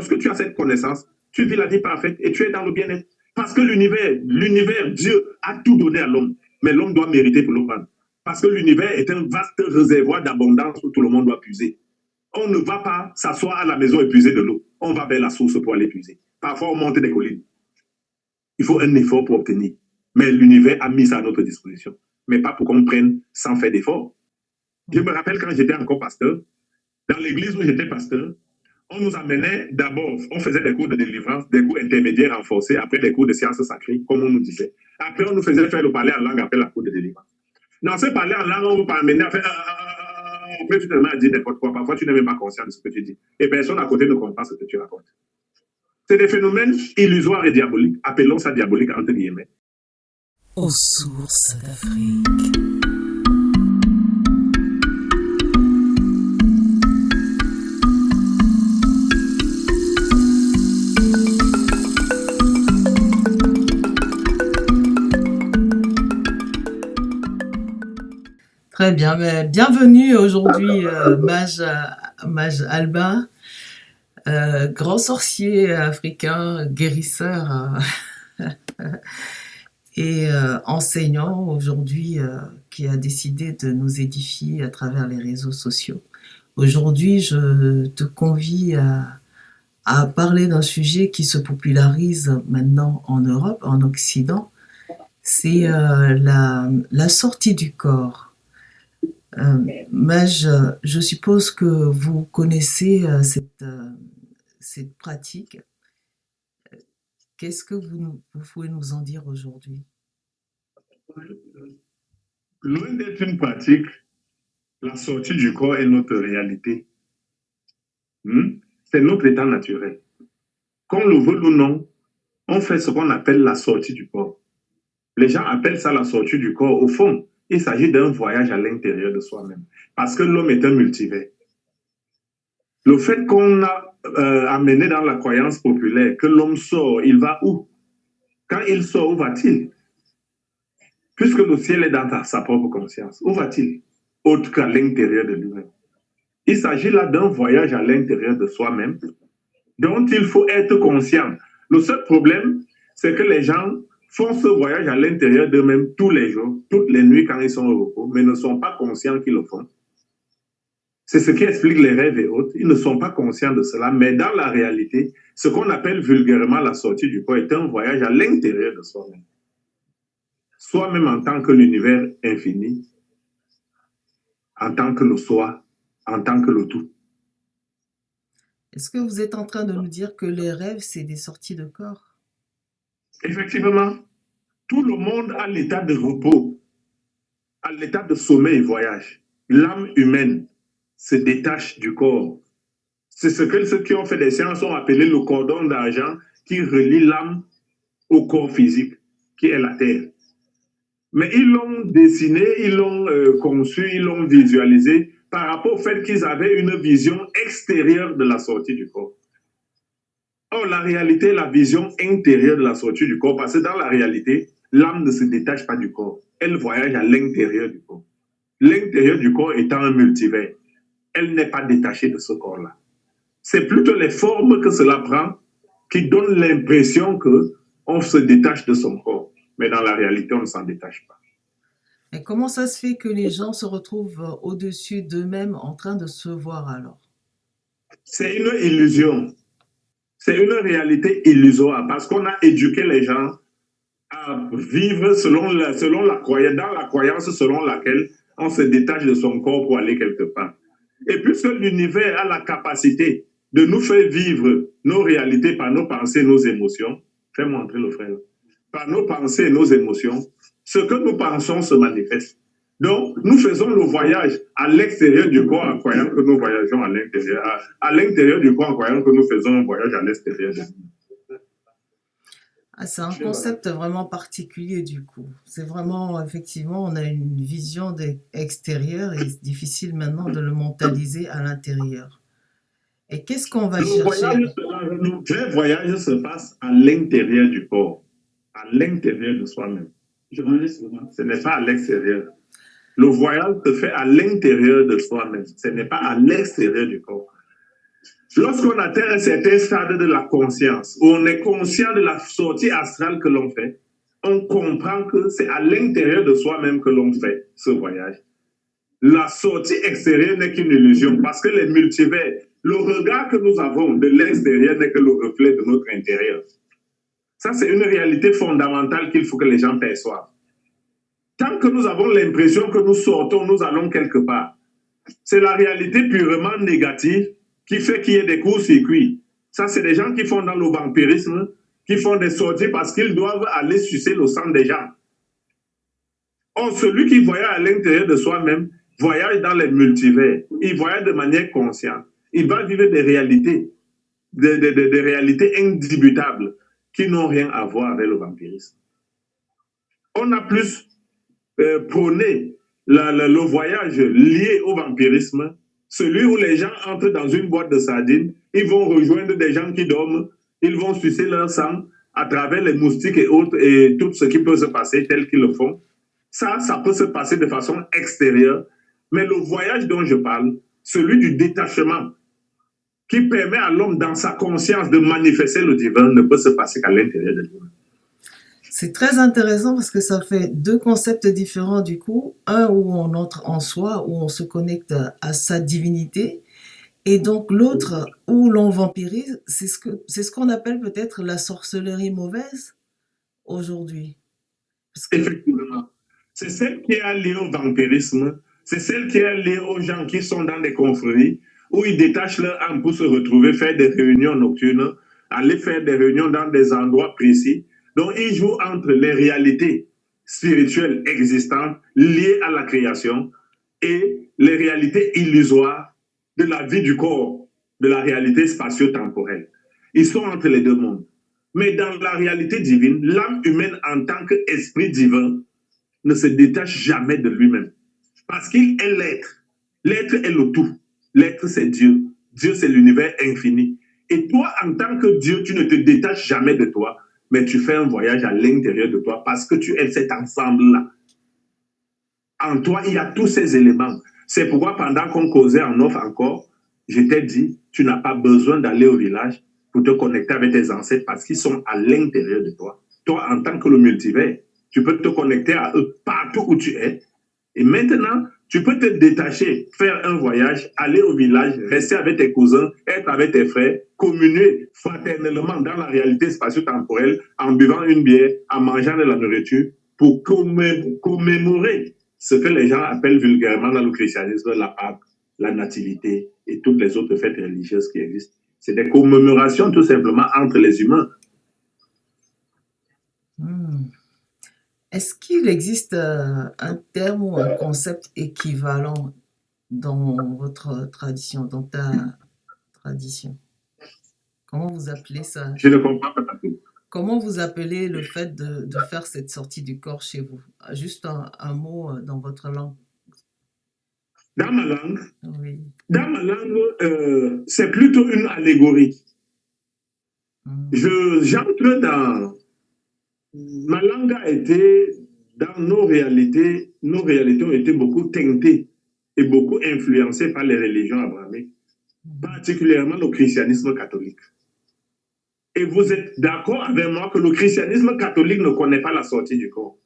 lorsque tu as cette connaissance, tu vis la vie parfaite et tu es dans le bien-être. Parce que l'univers, Dieu a tout donné à l'homme, mais l'homme doit mériter pour le prendre. Parce que l'univers est un vaste réservoir d'abondance où tout le monde doit puiser. On ne va pas s'asseoir à la maison et puiser de l'eau. On va vers la source pour aller puiser. Parfois, on monte des collines. Il faut un effort pour obtenir. Mais l'univers a mis ça à notre disposition. Mais pas pour qu'on prenne sans faire d'effort. Je me rappelle quand j'étais encore pasteur, dans l'église où j'étais pasteur, on nous amenait d'abord, on faisait des cours de délivrance, des cours intermédiaires renforcés, après des cours de sciences sacrées, comme on nous disait. Après, on nous faisait faire le parler en langue après la cour de délivrance. Dans ce parler en langue, on vous amener à faire. Après, tu te mets à dire n'importe quoi. Parfois, tu n'es même pas conscient de ce que tu dis. Et personne à côté ne comprend ce que tu racontes. C'est des phénomènes illusoires et diaboliques. Appelons ça diabolique entre guillemets. Aux sources d'Afrique. Très bien, mais bienvenue aujourd'hui Maj Alba, grand sorcier africain, guérisseur et enseignant aujourd'hui qui a décidé de nous édifier à travers les réseaux sociaux. Aujourd'hui, je te convie à parler d'un sujet qui se popularise maintenant en Europe, en Occident, c'est la sortie du corps. Maj, je suppose que vous connaissez cette pratique. Qu'est-ce que vous pouvez nous en dire aujourd'hui? Loin d'être une pratique, la sortie du corps est notre réalité. C'est notre état naturel. Qu'on le veuille ou non, on fait ce qu'on appelle la sortie du corps. Les gens appellent ça la sortie du corps. Au fond, il s'agit d'un voyage à l'intérieur de soi-même. Parce que l'homme est un multivers. Le fait qu'on a amené dans la croyance populaire que l'homme sort, il va où? Quand il sort, où va-t-il? Puisque le ciel est dans sa propre conscience, où va-t-il? Autre qu'à l'intérieur de lui-même. Il s'agit là d'un voyage à l'intérieur de soi-même dont il faut être conscient. Le seul problème, c'est que les gens font ce voyage à l'intérieur d'eux-mêmes tous les jours, toutes les nuits quand ils sont au repos, mais ne sont pas conscients qu'ils le font. C'est ce qui explique les rêves et autres. Ils ne sont pas conscients de cela, mais dans la réalité, ce qu'on appelle vulgairement la sortie du corps est un voyage à l'intérieur de soi-même. Soi-même en tant que l'univers infini, en tant que le soi, en tant que le tout. Est-ce que vous êtes en train de nous dire que les rêves, c'est des sorties de corps? Effectivement, tout le monde a l'état de repos, à l'état de sommeil et voyage. L'âme humaine se détache du corps. C'est ce que ceux qui ont fait des sciences ont appelé le cordon d'argent qui relie l'âme au corps physique, qui est la terre. Mais ils l'ont dessiné, ils l'ont conçu, ils l'ont visualisé par rapport au fait qu'ils avaient une vision extérieure de la sortie du corps. Or, la réalité, la vision intérieure de la sortie du corps, parce que dans la réalité, l'âme ne se détache pas du corps. Elle voyage à l'intérieur du corps. L'intérieur du corps étant un multivers. Elle n'est pas détachée de ce corps-là. C'est plutôt les formes que cela prend qui donnent l'impression qu'on se détache de son corps. Mais dans la réalité, on ne s'en détache pas. Et comment ça se fait que les gens se retrouvent au-dessus d'eux-mêmes en train de se voir alors? C'est une illusion. C'est une réalité illusoire parce qu'on a éduqué les gens à vivre selon la croyance, dans la croyance selon laquelle on se détache de son corps pour aller quelque part. Et puisque l'univers a la capacité de nous faire vivre nos réalités par nos pensées, nos émotions, fais montrer le frère, par nos pensées et nos émotions, ce que nous pensons se manifeste. Donc, nous faisons le voyage à l'extérieur du corps en croyant que nous voyageons à l'intérieur, à l'intérieur du corps en croyant que nous faisons un voyage à l'extérieur de nous. Ah, c'est un concept vraiment particulier du coup. C'est vraiment, effectivement, on a une vision extérieure et c'est difficile maintenant de le mentaliser à l'intérieur. Et qu'est-ce qu'on va chercher? Le vrai voyage se passe à l'intérieur du corps, à l'intérieur de soi-même. Ce n'est pas à l'extérieur. Le voyage se fait à l'intérieur de soi-même. Ce n'est pas à l'extérieur du corps. Lorsqu'on atteint un certain stade de la conscience, où on est conscient de la sortie astrale que l'on fait, on comprend que c'est à l'intérieur de soi-même que l'on fait ce voyage. La sortie extérieure n'est qu'une illusion parce que les multivers, le regard que nous avons de l'extérieur n'est que le reflet de notre intérieur. Ça, c'est une réalité fondamentale qu'il faut que les gens perçoivent. Tant que nous avons l'impression que nous sortons, nous allons quelque part, c'est la réalité purement négative qui fait qu'il y ait des courts-circuits. Ça, c'est des gens qui font dans le vampirisme, qui font des sorties parce qu'ils doivent aller sucer le sang des gens. Or, celui qui voyage à l'intérieur de soi-même voyage dans les multivers. Il voyage de manière consciente. Il va vivre des réalités, des réalités indiscutables qui n'ont rien à voir avec le vampirisme. On a plus prôné le voyage lié au vampirisme, celui où les gens entrent dans une boîte de sardines, ils vont rejoindre des gens qui dorment, ils vont sucer leur sang à travers les moustiques et autres, et tout ce qui peut se passer tel qu'ils le font. Ça peut se passer de façon extérieure, mais le voyage dont je parle, celui du détachement, qui permet à l'homme dans sa conscience de manifester le divin, ne peut se passer qu'à l'intérieur de lui. C'est très intéressant parce que ça fait deux concepts différents du coup. Un où on entre en soi, où on se connecte à sa divinité. Et donc l'autre où l'on vampirise, c'est ce qu'on appelle peut-être la sorcellerie mauvaise aujourd'hui. Effectivement. C'est celle qui est liée au vampirisme, c'est celle qui est liée aux gens qui sont dans des confréries où ils détachent leur âme pour se retrouver, faire des réunions nocturnes, aller faire des réunions dans des endroits précis. Donc, ils jouent entre les réalités spirituelles existantes liées à la création et les réalités illusoires de la vie du corps, de la réalité spatio-temporelle. Ils sont entre les deux mondes. Mais dans la réalité divine, l'âme humaine en tant qu'esprit divin ne se détache jamais de lui-même. Parce qu'il est l'être. L'être est le tout. L'être, c'est Dieu. Dieu, c'est l'univers infini. Et toi, en tant que Dieu, tu ne te détaches jamais de toi, mais tu fais un voyage à l'intérieur de toi parce que tu es cet ensemble-là. En toi, il y a tous ces éléments. C'est pourquoi pendant qu'on causait en off encore, je t'ai dit, tu n'as pas besoin d'aller au village pour te connecter avec tes ancêtres parce qu'ils sont à l'intérieur de toi. Toi, en tant que le multivers, tu peux te connecter à eux partout où tu es. Et maintenant, tu peux te détacher, faire un voyage, aller au village, rester avec tes cousins, être avec tes frères, communier fraternellement dans la réalité spatio-temporelle en buvant une bière, en mangeant de la nourriture pour commémorer ce que les gens appellent vulgairement dans le christianisme la Pâque, la nativité et toutes les autres fêtes religieuses qui existent. C'est des commémorations tout simplement entre les humains. Est-ce qu'il existe un terme ou un concept équivalent dans votre tradition, dans ta tradition? Comment vous appelez ça? Je ne comprends pas tout. Comment vous appelez le fait de faire cette sortie du corps chez vous? Juste un mot dans votre langue. Dans ma langue, Oui. dans ma langue, c'est plutôt une allégorie. J'entre dans... Ma langue a été, dans nos réalités ont été beaucoup teintées et beaucoup influencées par les religions abrahamiques, particulièrement le christianisme catholique. Et vous êtes d'accord avec moi que le christianisme catholique ne connaît pas la sortie du corps.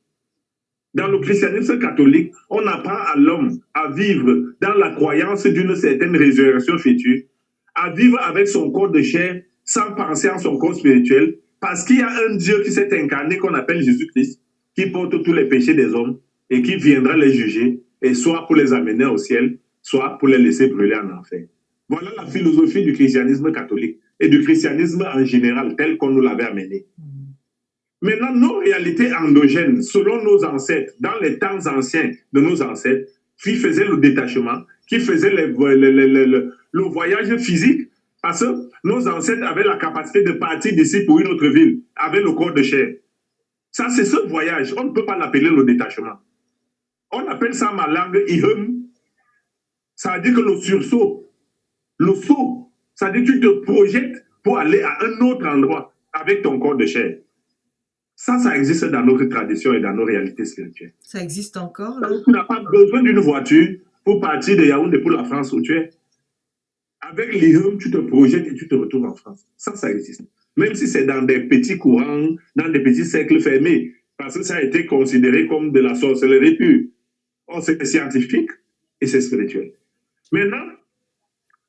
Dans le christianisme catholique, on apprend à l'homme à vivre dans la croyance d'une certaine résurrection future, à vivre avec son corps de chair sans penser à son corps spirituel, parce qu'il y a un Dieu qui s'est incarné qu'on appelle Jésus-Christ, qui porte tous les péchés des hommes et qui viendra les juger, et soit pour les amener au ciel, soit pour les laisser brûler en enfer. Voilà la philosophie du christianisme catholique et du christianisme en général, tel qu'on nous l'avait amené. Maintenant, nos réalités endogènes, selon nos ancêtres, dans les temps anciens de nos ancêtres, qui faisaient le détachement, qui faisaient le voyage physique, parce que nos ancêtres avaient la capacité de partir d'ici pour une autre ville, avec le corps de chair. Ça, c'est ce voyage. On ne peut pas l'appeler le détachement. On appelle ça ma langue ihum. Ça veut dire que le sursaut, le saut, ça veut dire que tu te projettes pour aller à un autre endroit avec ton corps de chair. Ça existe dans notre tradition et dans nos réalités spirituelles. Ça existe encore, là? Tu n'as pas besoin d'une voiture pour partir de Yaoundé pour la France où tu es. Avec l'IREM, tu te projettes et tu te retrouves en France. Ça existe. Même si c'est dans des petits courants, dans des petits cercles fermés, parce que ça a été considéré comme de la sorcellerie pure. Or, c'est scientifique et c'est spirituel. Maintenant,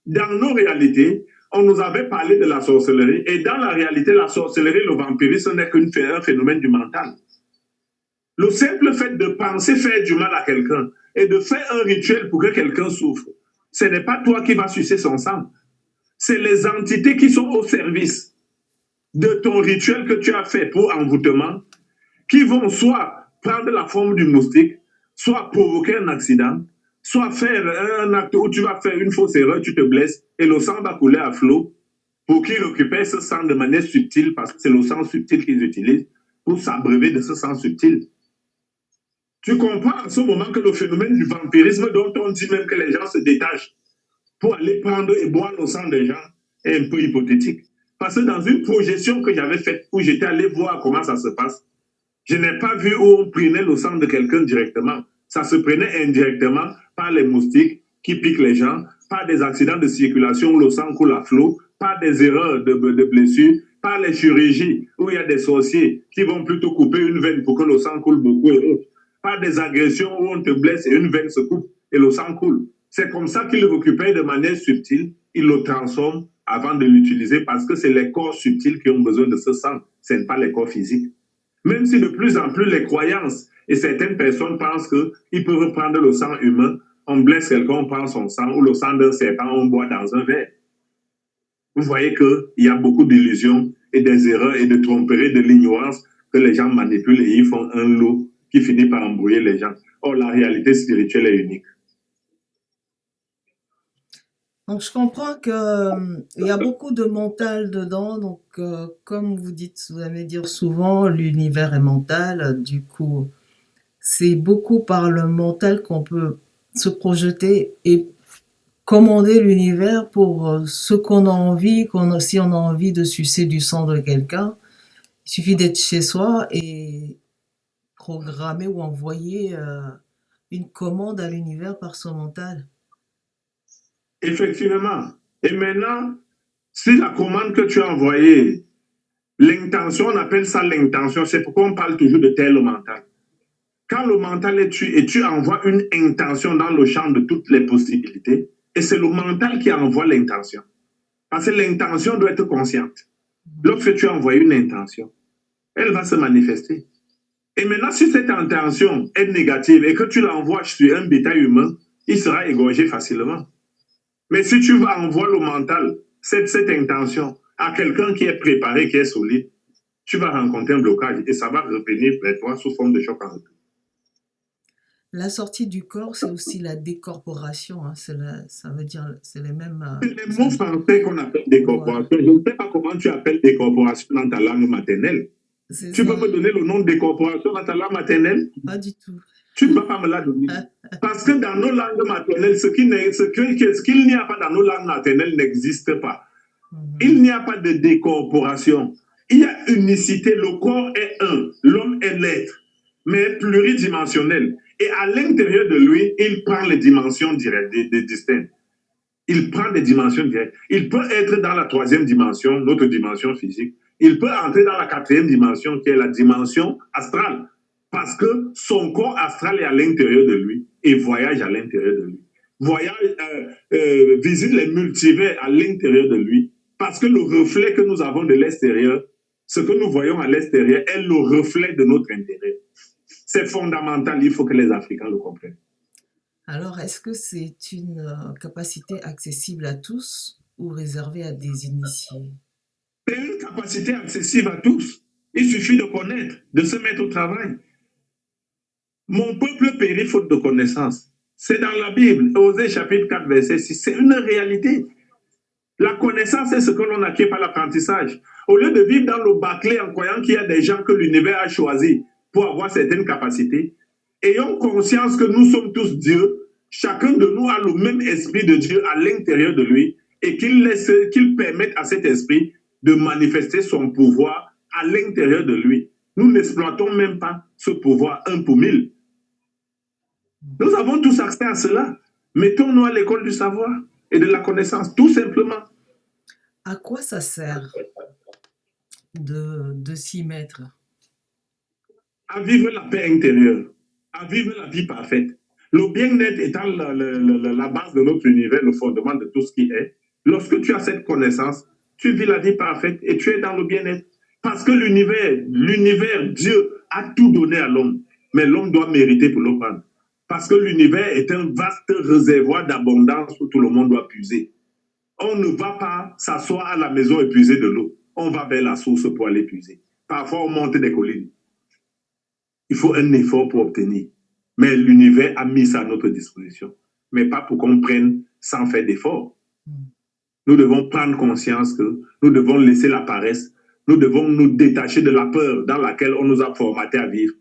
dans nos réalités, on nous avait parlé de la sorcellerie, et dans la réalité, la sorcellerie, le vampirisme n'est qu'un phénomène du mental. Le simple fait de penser faire du mal à quelqu'un et de faire un rituel pour que quelqu'un souffre, ce n'est pas toi qui vas sucer son sang. C'est les entités qui sont au service de ton rituel que tu as fait pour envoûtement, qui vont soit prendre la forme du moustique, soit provoquer un accident, soit faire un acte où tu vas faire une fausse erreur, tu te blesses et le sang va couler à flot pour qu'ils récupèrent ce sang de manière subtile, parce que c'est le sang subtil qu'ils utilisent pour s'abreuver de ce sang subtil. Tu comprends en ce moment que le phénomène du vampirisme, dont on dit même que les gens se détachent pour aller prendre et boire le sang des gens, est un peu hypothétique. Parce que dans une projection que j'avais faite, où j'étais allé voir comment ça se passe, je n'ai pas vu où on prenait le sang de quelqu'un directement. Ça se prenait indirectement par les moustiques qui piquent les gens, par des accidents de circulation où le sang coule à flot, par des erreurs de blessures, par les chirurgies où il y a des sorciers qui vont plutôt couper une veine pour que le sang coule beaucoup et autres, par des agressions où on te blesse et une veine se coupe et le sang coule. C'est comme ça qu'ils le récupèrent de manière subtile, ils le transforment avant de l'utiliser parce que c'est les corps subtils qui ont besoin de ce sang, ce n'est pas les corps physiques. Même si de plus en plus les croyances et certaines personnes pensent qu'ils peuvent prendre le sang humain, on blesse quelqu'un, on prend son sang, ou le sang d'un serpent, on boit dans un verre. Vous voyez qu'il y a beaucoup d'illusions et des erreurs et de tromperies, de l'ignorance que les gens manipulent et ils font un lot qui finit par embrouiller les gens. Or, la réalité spirituelle est unique. Donc, je comprends qu'il y a beaucoup de mental dedans. Donc, comme vous dites, vous allez dire souvent, l'univers est mental. Du coup, c'est beaucoup par le mental qu'on peut se projeter et commander l'univers pour ce qu'on a envie. Si on a envie de sucer du sang de quelqu'un, il suffit d'être chez soi et programmer ou envoyer une commande à l'univers par son mental. Effectivement. Et maintenant, si la commande que tu as envoyée, l'intention, on appelle ça l'intention, c'est pourquoi on parle toujours de tel mental. Quand le mental est tué et tu envoies une intention dans le champ de toutes les possibilités, et c'est le mental qui envoie l'intention. Parce que l'intention doit être consciente. Lorsque tu as envoyé une intention, elle va se manifester. Et maintenant, si cette intention est négative et que tu l'envoies sur un bétail humain, il sera égorgé facilement. Mais si tu envoies le mental, cette intention, à quelqu'un qui est préparé, qui est solide, tu vas rencontrer un blocage et ça va revenir vers toi sous forme de choc en retour. La sortie du corps, c'est aussi la décorporation. Hein. Ça veut dire, c'est les mêmes. C'est les mots français qu'on appelle décorporation. Voilà. Je ne sais pas comment tu appelles décorporation dans ta langue maternelle. Tu peux me donner le nom de décorporation dans ta langue maternelle? Pas du tout. Tu ne vas pas me la donner. Parce que dans nos langues maternelles, ce qu'il n'y a pas dans nos langues maternelles n'existe pas. Il n'y a pas de décorporation. Il y a unicité. Le corps est un. L'homme est l'être, mais pluridimensionnel. Et à l'intérieur de lui, il prend les dimensions distinctes. Il prend des dimensions directes. Il peut être dans la 3e dimension, notre dimension physique. Il peut entrer dans la 4e dimension, qui est la dimension astrale. Parce que son corps astral est à l'intérieur de lui et voyage à l'intérieur de lui. Visite les multivers à l'intérieur de lui. Parce que le reflet que nous avons de l'extérieur, ce que nous voyons à l'extérieur, est le reflet de notre intérieur. C'est fondamental, il faut que les Africains le comprennent. Alors, est-ce que c'est une capacité accessible à tous ou réservée à des initiés? C'est une capacité accessible à tous. Il suffit de connaître, de se mettre au travail. Mon peuple périt faute de connaissance. C'est dans la Bible, Osée chapitre 4, verset 6. C'est une réalité. La connaissance est ce que l'on acquiert par l'apprentissage. Au lieu de vivre dans le bâclé en croyant qu'il y a des gens que l'univers a choisis pour avoir certaines capacités, ayons conscience que nous sommes tous Dieu. Chacun de nous a le même esprit de Dieu à l'intérieur de lui et qu'il permette à cet esprit de manifester son pouvoir à l'intérieur de lui. Nous n'exploitons même pas ce pouvoir 1 pour 1000. Nous avons tous accès à cela. Mettons-nous à l'école du savoir. et de la connaissance, tout simplement. À quoi ça sert de s'y mettre? À vivre la paix intérieure, à vivre la vie parfaite. Le bien-être étant la base de notre univers, le fondement de tout ce qui est. Lorsque tu as cette connaissance, tu vis la vie parfaite et tu es dans le bien-être. Parce que l'univers, Dieu a tout donné à l'homme, mais l'homme doit mériter pour le prendre. Parce que l'univers est un vaste réservoir d'abondance où tout le monde doit puiser. On ne va pas s'asseoir à la maison et puiser de l'eau. On va vers la source pour aller puiser. Parfois, on monte des collines. Il faut un effort pour obtenir. Mais l'univers a mis ça à notre disposition. Mais pas pour qu'on prenne sans faire d'effort. Nous devons prendre conscience que nous devons laisser la paresse. Nous devons nous détacher de la peur dans laquelle on nous a formaté à vivre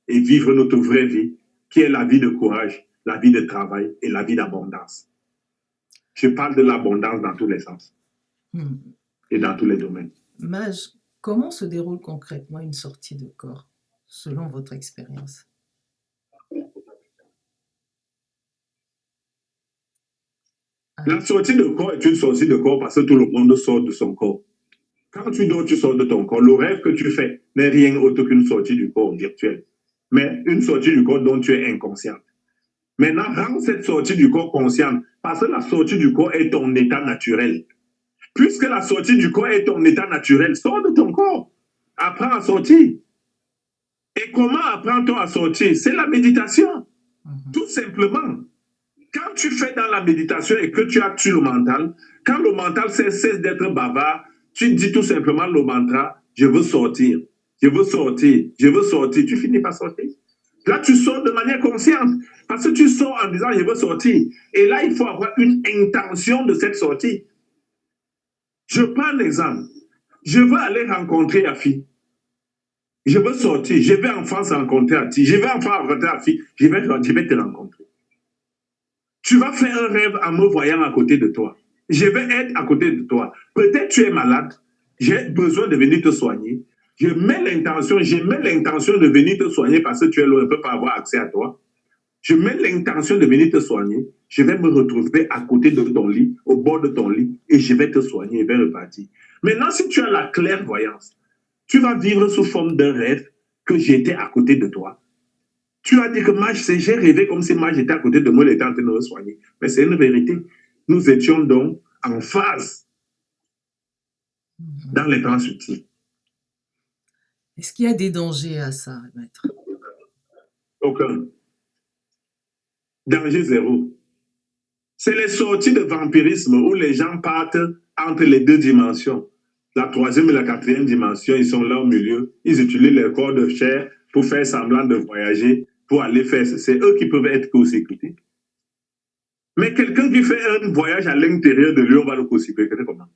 et vivre notre vraie vie, qui est la vie de courage, la vie de travail et la vie d'abondance. Je parle de l'abondance dans tous les sens et dans tous les domaines. Maj, comment se déroule concrètement une sortie de corps, selon votre expérience? La sortie de corps est une sortie de corps parce que tout le monde sort de son corps. Quand tu dors, tu sors de ton corps. Le rêve que tu fais n'est rien autre qu'une sortie du corps virtuelle, mais une sortie du corps dont tu es inconsciente. Maintenant, rends cette sortie du corps consciente, parce que la sortie du corps est ton état naturel. Puisque la sortie du corps est ton état naturel, sors de ton corps. Apprends à sortir. Et comment apprend-on à sortir? C'est la méditation. Tout simplement. Quand tu fais dans la méditation et que tu actues le mental, quand le mental cesse d'être bavard, tu dis tout simplement le mantra, je veux sortir, je veux sortir, je veux sortir. Tu finis par sortir. Là, tu sors de manière consciente. Parce que tu sors en disant, je veux sortir. Et là, il faut avoir une intention de cette sortie. Je prends un exemple. Je veux aller rencontrer Afi. Je veux sortir. Je vais en France rencontrer Afi. Je vais en France rencontrer Afi. Je vais te rencontrer. Tu vas faire un rêve en me voyant à côté de toi. Je vais être à côté de toi. Peut-être tu es malade. J'ai besoin de venir te soigner. Je mets l'intention de venir te soigner parce que tu es loin, je ne peux pas avoir accès à toi. Je mets l'intention de venir te soigner. Je vais me retrouver à côté de ton lit, au bord de ton lit, et je vais te soigner et vais repartir. Maintenant, si tu as la clairvoyance, tu vas vivre sous forme d'un rêve que j'étais à côté de toi. Tu as dit que j'ai rêvé comme si Maj était à côté de moi, il était en train de me soigner. Mais c'est une vérité. Nous étions donc en phase dans les plans subtils. Est-ce qu'il y a des dangers à ça, maître? Aucun. Danger zéro. C'est les sorties de vampirisme où les gens partent entre les deux dimensions. La troisième et la quatrième dimension, ils sont là au milieu. Ils utilisent leur corps de chair pour faire semblant de voyager, pour aller faire. C'est eux qui peuvent être co-sécurités. Mais quelqu'un qui fait un voyage à l'intérieur de lui, on va le co-sécuriter comment?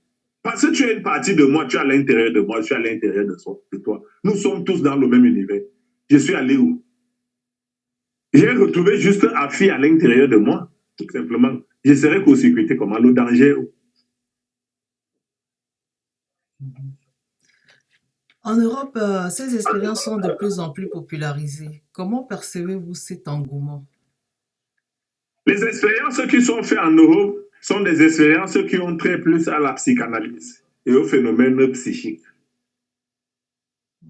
Parce que tu es une partie de moi, tu es à l'intérieur de moi, je suis à l'intérieur de toi. Nous sommes tous dans le même univers. Je suis allé où? J'ai retrouvé juste Afi à l'intérieur de moi, tout simplement. Je serais co-sécurité comment? Le danger. En Europe, ces expériences sont de plus en plus popularisées. Comment percevez-vous cet engouement? Les expériences qui sont faites en Europe sont des expériences qui ont trait plus à la psychanalyse et aux phénomènes psychiques.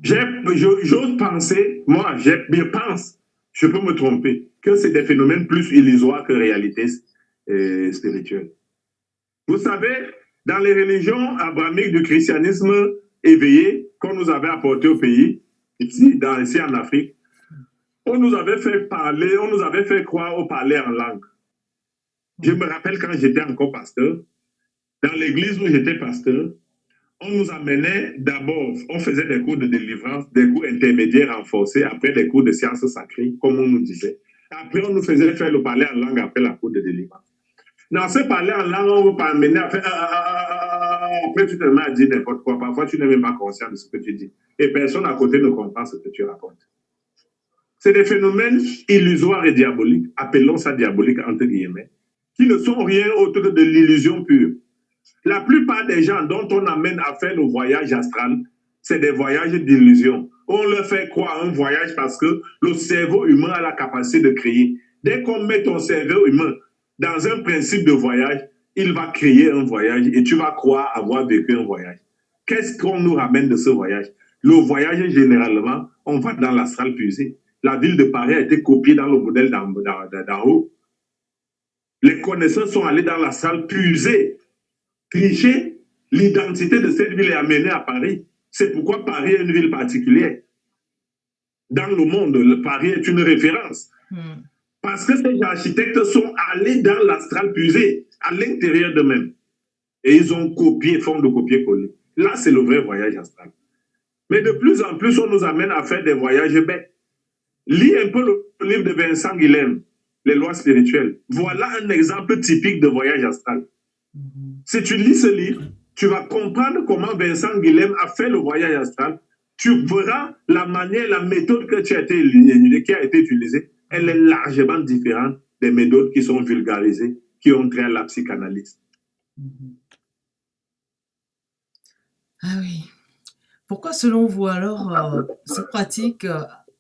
J'ose penser, moi, je pense, je peux me tromper, que c'est des phénomènes plus illusoires que réalité spirituelle. Vous savez, dans les religions abrahamiques du christianisme éveillé qu'on nous avait apporté au pays, ici en Afrique, on nous avait fait parler, on nous avait fait croire au parler en langue. Je me rappelle quand j'étais encore pasteur, dans l'église où j'étais pasteur, on nous amenait d'abord, on faisait des cours de délivrance, des cours intermédiaires renforcés, après des cours de sciences sacrées, comme on nous disait. Après, on nous faisait faire le parler en langue après la cour de délivrance. Dans ce parler en langue, on vous amener à faire après tu te mets à dire n'importe quoi. Parfois, tu n'es même pas conscient de ce que tu dis. Et personne à côté ne comprend ce que tu racontes. C'est des phénomènes illusoires et diaboliques, appelons ça diabolique entre guillemets, qui ne sont rien autre que de l'illusion pure. La plupart des gens dont on amène à faire le voyage astral, c'est des voyages d'illusion. On leur fait croire un voyage parce que le cerveau humain a la capacité de créer. Dès qu'on met ton cerveau humain dans un principe de voyage, il va créer un voyage et tu vas croire avoir vécu un voyage. Qu'est-ce qu'on nous ramène de ce voyage? Le voyage, généralement, on va dans l'astral puisé. La ville de Paris a été copiée dans le modèle d'en haut. Les connaisseurs sont allés dans la salle puiser, tricher. L'identité de cette ville est amenée à Paris. C'est pourquoi Paris est une ville particulière. Dans le monde, Paris est une référence. Parce que ces architectes sont allés dans l'astral puisé, à l'intérieur d'eux-mêmes. Et ils ont copié, forme de copier-coller. Là, c'est le vrai voyage astral. Mais de plus en plus, on nous amène à faire des voyages bêtes. Lis un peu le livre de Vincent Guilhem, Les lois spirituelles. Voilà un exemple typique de voyage astral. Si tu lis ce livre, tu vas comprendre comment Vincent Guilhem a fait le voyage astral. Tu verras la manière, la méthode qui a été utilisée. Elle est largement différente des méthodes qui sont vulgarisées, qui ont trait à la psychanalyse. Ah oui. Pourquoi, selon vous, alors, ces pratiques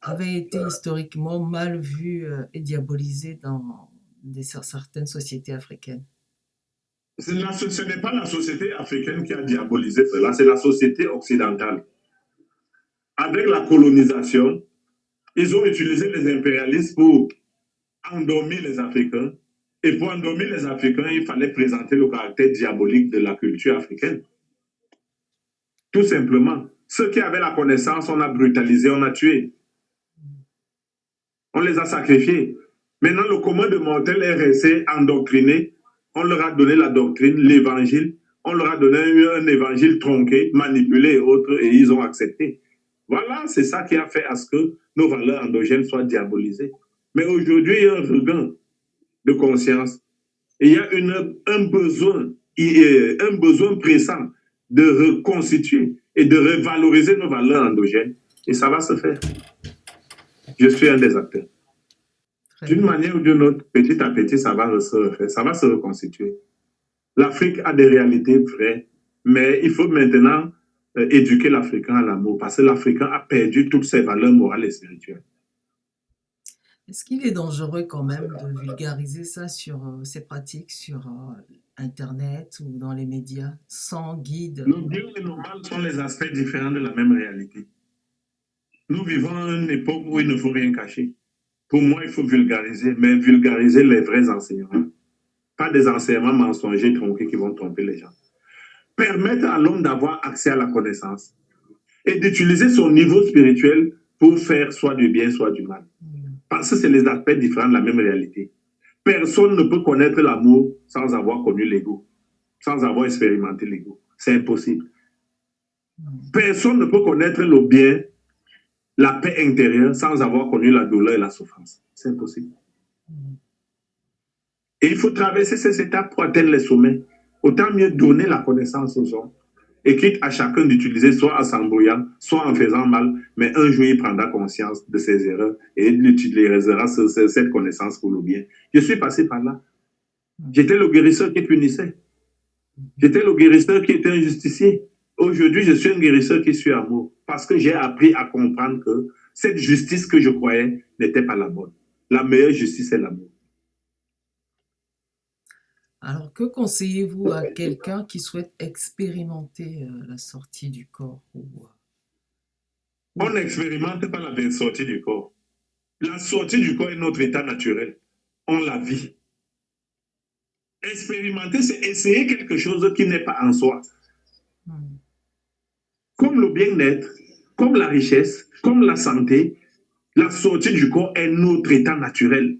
avaient été historiquement mal vues et diabolisées dans certaines sociétés africaines? Ce n'est pas la société africaine qui a diabolisé cela, c'est la société occidentale. Avec la colonisation, ils ont utilisé les impérialistes pour endormir les Africains. Et pour endormir les Africains, il fallait présenter le caractère diabolique de la culture africaine. Tout simplement. Ceux qui avaient la connaissance, on a brutalisé, on a tué. On les a sacrifiés. Maintenant, le commun de mortels est resté endoctriné. On leur a donné la doctrine, l'évangile. On leur a donné un évangile tronqué, manipulé et autres, et ils ont accepté. Voilà, c'est ça qui a fait à ce que nos valeurs endogènes soient diabolisées. Mais aujourd'hui, il y a un regain de conscience. Et il y a un besoin pressant de reconstituer et de revaloriser nos valeurs endogènes. Et ça va se faire. Je suis un des acteurs. D'une manière ou d'une autre, petit à petit, ça va se refaire, ça va se reconstituer. L'Afrique a des réalités vraies, mais il faut maintenant éduquer l'Africain à l'amour, parce que l'Africain a perdu toutes ses valeurs morales et spirituelles. Est-ce qu'il est dangereux quand même de vulgariser ça sur ces pratiques sur Internet ou dans les médias sans guide? Le bien et le mal sont les aspects différents de la même réalité. Nous vivons à une époque où il ne faut rien cacher. Pour moi, il faut vulgariser, mais vulgariser les vrais enseignements. Pas des enseignements mensongers tronqués qui vont tromper les gens. Permettre à l'homme d'avoir accès à la connaissance et d'utiliser son niveau spirituel pour faire soit du bien, soit du mal. Parce que c'est les aspects différents de la même réalité. Personne ne peut connaître l'amour sans avoir connu l'ego, sans avoir expérimenté l'ego. C'est impossible. Personne ne peut connaître le bien, la paix intérieure, sans avoir connu la douleur et la souffrance. C'est impossible. Et il faut traverser ces étapes pour atteindre les sommets. Autant mieux donner la connaissance aux gens. Et quitte à chacun d'utiliser soit en s'embrouillant, soit en faisant mal, mais un jour il prendra conscience de ses erreurs et il utilisera cette connaissance pour le bien. Je suis passé par là. J'étais le guérisseur qui punissait. J'étais le guérisseur qui était un justicier. Aujourd'hui, je suis un guérisseur qui suit amour. Parce que j'ai appris à comprendre que cette justice que je croyais n'était pas la bonne. La meilleure justice est l'amour. Alors, que conseillez-vous à quelqu'un qui souhaite expérimenter la sortie du corps On n'expérimente pas la sortie du corps. La sortie du corps est notre état naturel. On la vit. Expérimenter, c'est essayer quelque chose qui n'est pas en soi. Comme le bien-être, comme la richesse, comme la santé, la sortie du corps est notre état naturel.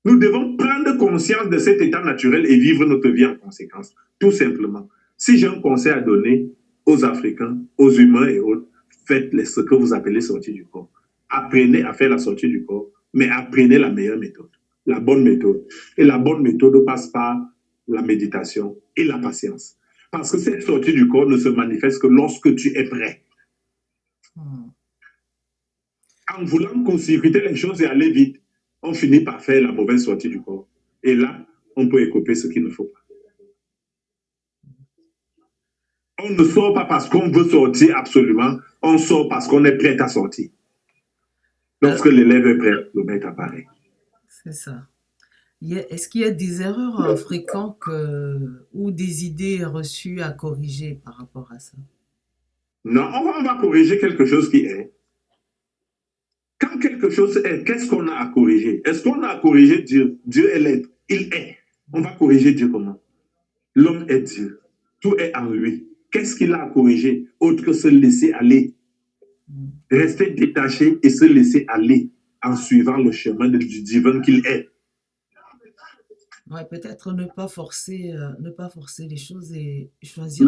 Nous devons prendre conscience de cet état naturel et vivre notre vie en conséquence, tout simplement. Si j'ai un conseil à donner aux Africains, aux humains et autres, faites ce que vous appelez sortie du corps. Apprenez à faire la sortie du corps, mais apprenez la meilleure méthode, la bonne méthode. Et la bonne méthode passe par la méditation et la patience. Parce que cette sortie du corps ne se manifeste que lorsque tu es prêt. En voulant consécuter les choses et aller vite, on finit par faire la mauvaise sortie du corps. Et là, on peut écoper ce qu'il ne faut pas. On ne sort pas parce qu'on veut sortir absolument, on sort parce qu'on est prêt à sortir. Lorsque l'élève est prêt, le maître apparaît. C'est ça. Est-ce qu'il y a des erreurs fréquentes ou des idées reçues à corriger par rapport à ça? Non, on va corriger quelque chose qui est. Quand quelque chose est, qu'est-ce qu'on a à corriger? Est-ce qu'on a à corriger Dieu? Dieu est l'être. Il est. On va corriger Dieu comment? L'homme est Dieu. Tout est en lui. Qu'est-ce qu'il a à corriger autre que se laisser aller? Rester détaché et se laisser aller en suivant le chemin du divin qu'il est. Ouais, peut-être ne pas forcer les choses et choisir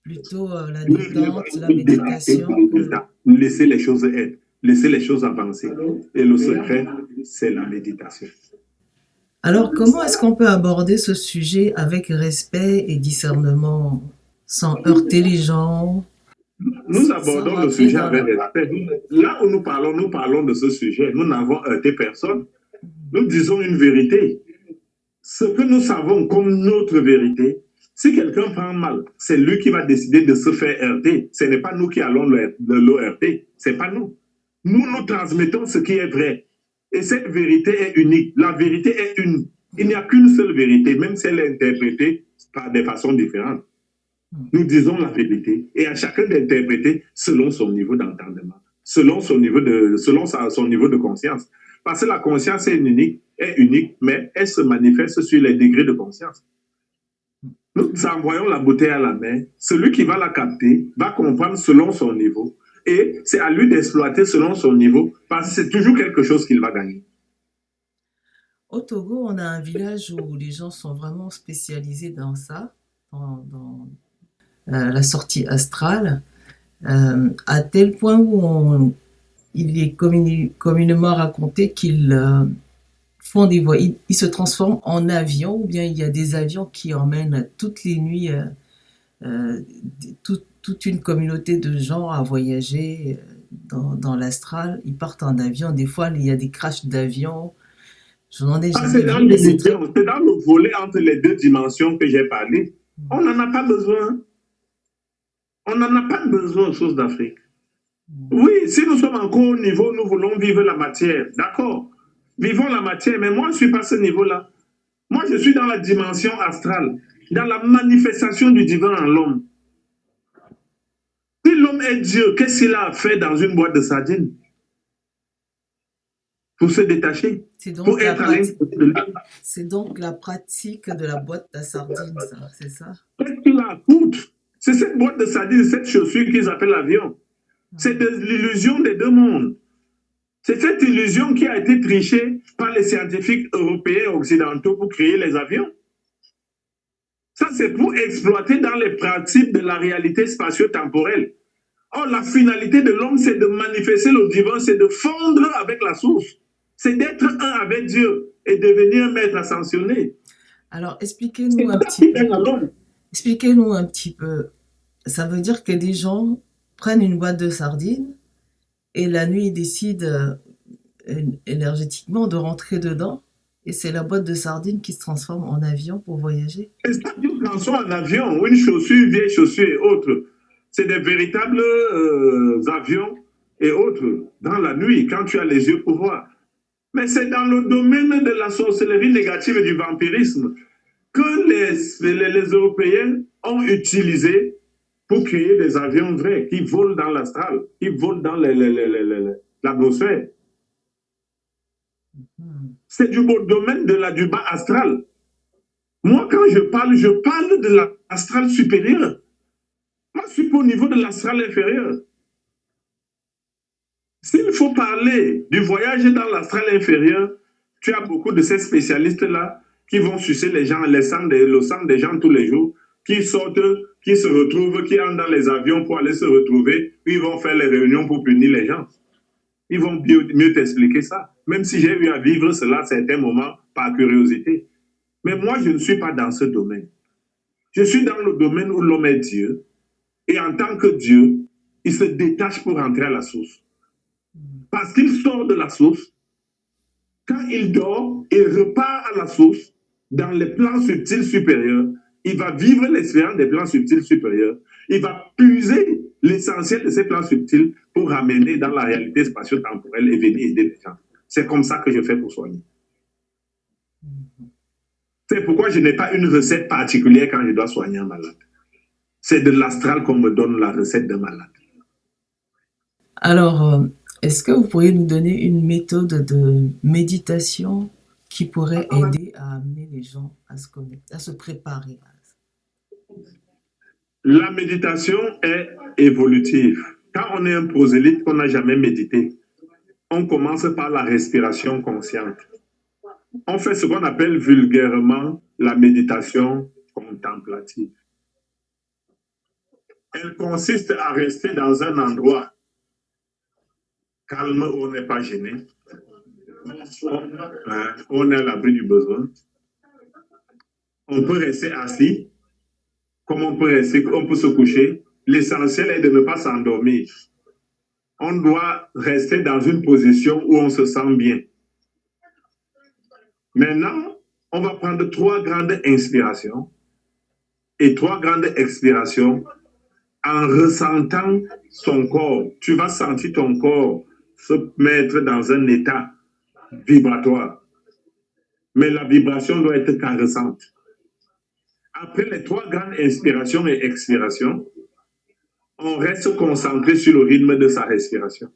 plutôt la détente, la méditation. Laisser les choses être, laisser les choses avancer. Et le secret, c'est la méditation. Alors, comment est-ce qu'on peut aborder ce sujet avec respect et discernement, sans heurter les gens? Nous abordons le sujet avec respect. Là où nous parlons de ce sujet. Nous n'avons heurté personne. Nous disons une vérité. Ce que nous savons comme notre vérité, si quelqu'un prend mal, c'est lui qui va décider de se faire heurter. Ce n'est pas nous qui allons le heurter. Ce n'est pas nous. Nous transmettons ce qui est vrai. Et cette vérité est unique. La vérité est une. Il n'y a qu'une seule vérité, même si elle est interprétée par des façons différentes. Nous disons la vérité et à chacun d'interpréter selon son niveau d'entendement, selon son niveau de conscience. Parce que la conscience est unique, mais elle se manifeste sur les degrés de conscience. Nous envoyons la bouteille à la mer. Celui qui va la capter va comprendre selon son niveau. Et c'est à lui d'exploiter selon son niveau, parce que c'est toujours quelque chose qu'il va gagner. Au Togo, on a un village où les gens sont vraiment spécialisés dans ça, dans la sortie astrale, à tel point où il est communément raconté qu'ils font des voyages, ils se transforment en avions, ou bien il y a des avions qui emmènent toutes les nuits toute une communauté de gens à voyager dans l'astral. Ils partent en avion, des fois il y a des crashs d'avions. Je n'en ai jamais vu. C'est dans le volet entre les deux dimensions que j'ai parlé. On n'en a pas besoin. On n'en a pas besoin aux choses d'Afrique. Oui, si nous sommes encore au niveau, nous voulons vivre la matière. D'accord. Vivons la matière, mais moi, je ne suis pas à ce niveau-là. Moi, je suis dans la dimension astrale, dans la manifestation du divin en l'homme. Si l'homme est Dieu, qu'est-ce qu'il a à faire dans une boîte de sardines? Pour se détacher, pour être à l'intérieur de lui. C'est donc la pratique de la boîte à sardines, c'est ça? Qu'est-ce qu'il a à foutre? C'est cette boîte de sardines, cette chaussure qu'ils appellent l'avion. C'est de l'illusion des deux mondes. C'est cette illusion qui a été trichée par les scientifiques européens et occidentaux pour créer les avions. Ça, c'est pour exploiter dans les pratiques de la réalité spatio-temporelle. Or, la finalité de l'homme, c'est de manifester le divin, c'est de fondre avec la source. C'est d'être un avec Dieu et devenir maître ascensionné. Alors, expliquez-nous un petit peu. Expliquez-nous un petit peu. Ça veut dire que des gens prennent une boîte de sardines et la nuit, ils décident énergétiquement de rentrer dedans. Et c'est la boîte de sardines qui se transforme en avion pour voyager. C'est ça qui se transforme en avion, ou une chaussure, une vieille chaussure et autres. C'est des véritables avions et autres dans la nuit, quand tu as les yeux pour voir. Mais c'est dans le domaine de la sorcellerie négative et du vampirisme que les Européens ont utilisé pour créer des avions vrais qui volent dans l'astral, qui volent dans l'atmosphère. C'est du domaine du bas astral. Moi, quand je parle de l'astral supérieur. Moi, je suis pas au niveau de l'astral inférieur. S'il faut parler du voyage dans l'astral inférieur, tu as beaucoup de ces spécialistes-là qui vont sucer les gens, le sang des gens tous les jours, qui sortent, qui se retrouvent, qui entrent dans les avions pour aller se retrouver, puis ils vont faire les réunions pour punir les gens. Ils vont mieux t'expliquer ça. Même si j'ai eu à vivre cela à certains moments par curiosité. Mais moi, je ne suis pas dans ce domaine. Je suis dans le domaine où l'homme est Dieu. Et en tant que Dieu, il se détache pour entrer à la source. Parce qu'il sort de la source. Quand il dort, il repart à la source dans les plans subtils supérieurs. Il va vivre l'expérience des plans subtils supérieurs. Il va puiser l'essentiel de ces plans subtils pour ramener dans la réalité spatio-temporelle et venir aider les gens. C'est comme ça que je fais pour soigner. C'est pourquoi je n'ai pas une recette particulière quand je dois soigner un malade. C'est de l'astral qu'on me donne la recette d'un malade. Alors, est-ce que vous pourriez nous donner une méthode de méditation qui pourrait aider à amener les gens à se connecter, à se préparer? La méditation est évolutive. Quand on est un prosélyte qu'on n'a jamais médité, on commence par la respiration consciente. On fait ce qu'on appelle vulgairement la méditation contemplative. Elle consiste à rester dans un endroit calme où on n'est pas gêné. On est à l'abri du besoin. On peut rester assis, comme on peut se coucher. L'essentiel est de ne pas s'endormir. On doit rester dans une position où on se sent bien. Maintenant, on va prendre 3 grandes inspirations et 3 grandes expirations en ressentant son corps. Tu vas sentir ton corps se mettre dans un état vibratoire. Mais la vibration doit être caressante. Après les 3 grandes inspirations et expirations, on reste concentré sur le rythme de sa respiration.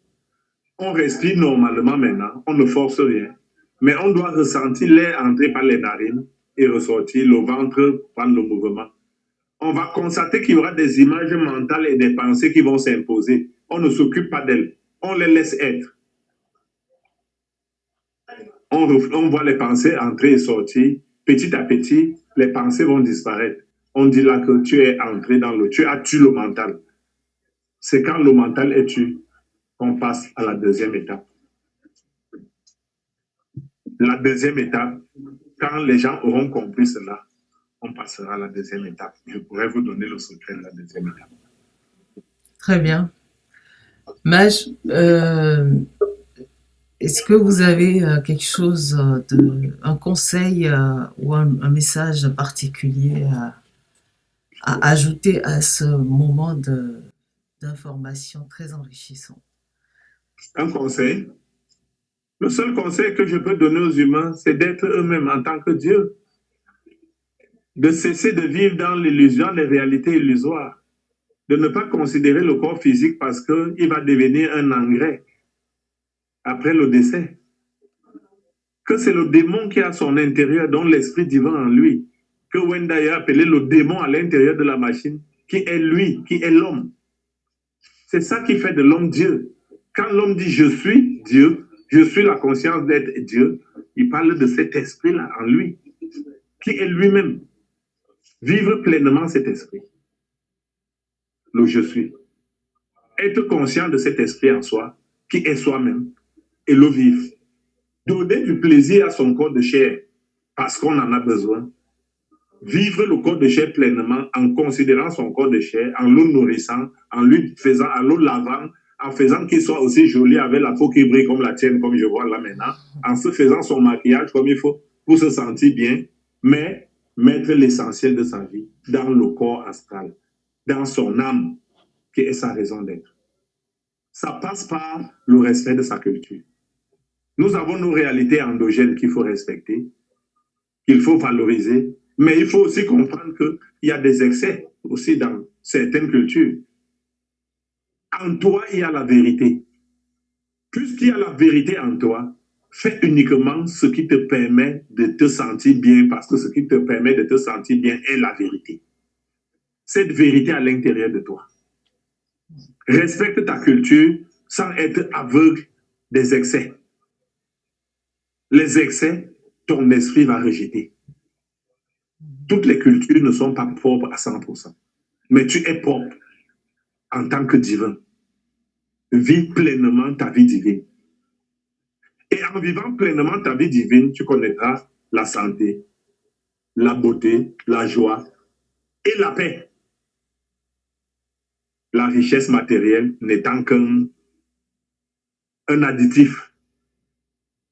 On respire normalement maintenant, on ne force rien. Mais on doit ressentir l'air entrer par les narines et ressortir, le ventre prendre le mouvement. On va constater qu'il y aura des images mentales et des pensées qui vont s'imposer. On ne s'occupe pas d'elles. On les laisse être. On voit les pensées entrer et sortir. Petit à petit, les pensées vont disparaître. On dit là que tu es entré dans tu as tué le mental. C'est quand le mental est tué qu'on passe à la deuxième étape. La deuxième étape, quand les gens auront compris cela, on passera à la deuxième étape. Je pourrais vous donner le secret de la deuxième étape. Très bien. Maj, est-ce que vous avez quelque chose, un conseil ou un message particulier à ajouter à ce moment d'information très enrichissant? Un conseil? Le seul conseil que je peux donner aux humains, c'est d'être eux-mêmes en tant que Dieu. De cesser de vivre dans l'illusion, les réalités illusoires. De ne pas considérer le corps physique parce qu'il va devenir un engrais après le décès. Que c'est le démon qui a à son intérieur, dont l'esprit divin en lui, que Wendaya a appelé le démon à l'intérieur de la machine, qui est lui, qui est l'homme. C'est ça qui fait de l'homme Dieu. Quand l'homme dit « je suis Dieu », je suis la conscience d'être Dieu, il parle de cet esprit-là en lui, qui est lui-même. Vivre pleinement cet esprit. Le « je suis ». Être conscient de cet esprit en soi, qui est soi-même, et le vivre. Donner du plaisir à son corps de chair, parce qu'on en a besoin. Vivre le corps de chair pleinement en considérant son corps de chair, en le nourrissant, en lui faisant, en le lavant, en faisant qu'il soit aussi joli avec la peau qui brille comme la tienne, comme je vois là maintenant, en se faisant son maquillage comme il faut pour se sentir bien, mais mettre l'essentiel de sa vie dans le corps astral, dans son âme, qui est sa raison d'être. Ça passe par le respect de sa culture. Nous avons nos réalités endogènes qu'il faut respecter, qu'il faut valoriser, mais il faut aussi comprendre qu'il y a des excès aussi dans certaines cultures. En toi, il y a la vérité. Puisqu'il y a la vérité en toi, fais uniquement ce qui te permet de te sentir bien, parce que ce qui te permet de te sentir bien est la vérité. Cette vérité à l'intérieur de toi. Respecte ta culture sans être aveugle des excès. Les excès, ton esprit va rejeter. Toutes les cultures ne sont pas propres à 100%. Mais tu es propre en tant que divin. Vis pleinement ta vie divine. Et en vivant pleinement ta vie divine, tu connaîtras la santé, la beauté, la joie et la paix. La richesse matérielle n'étant qu'un additif.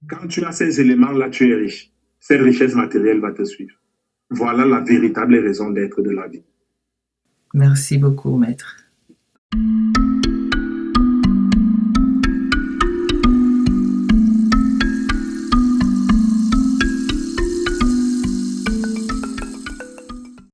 Quand tu as ces éléments-là, tu es riche. Cette richesse matérielle va te suivre. Voilà la véritable raison d'être de la vie. Merci beaucoup, maître.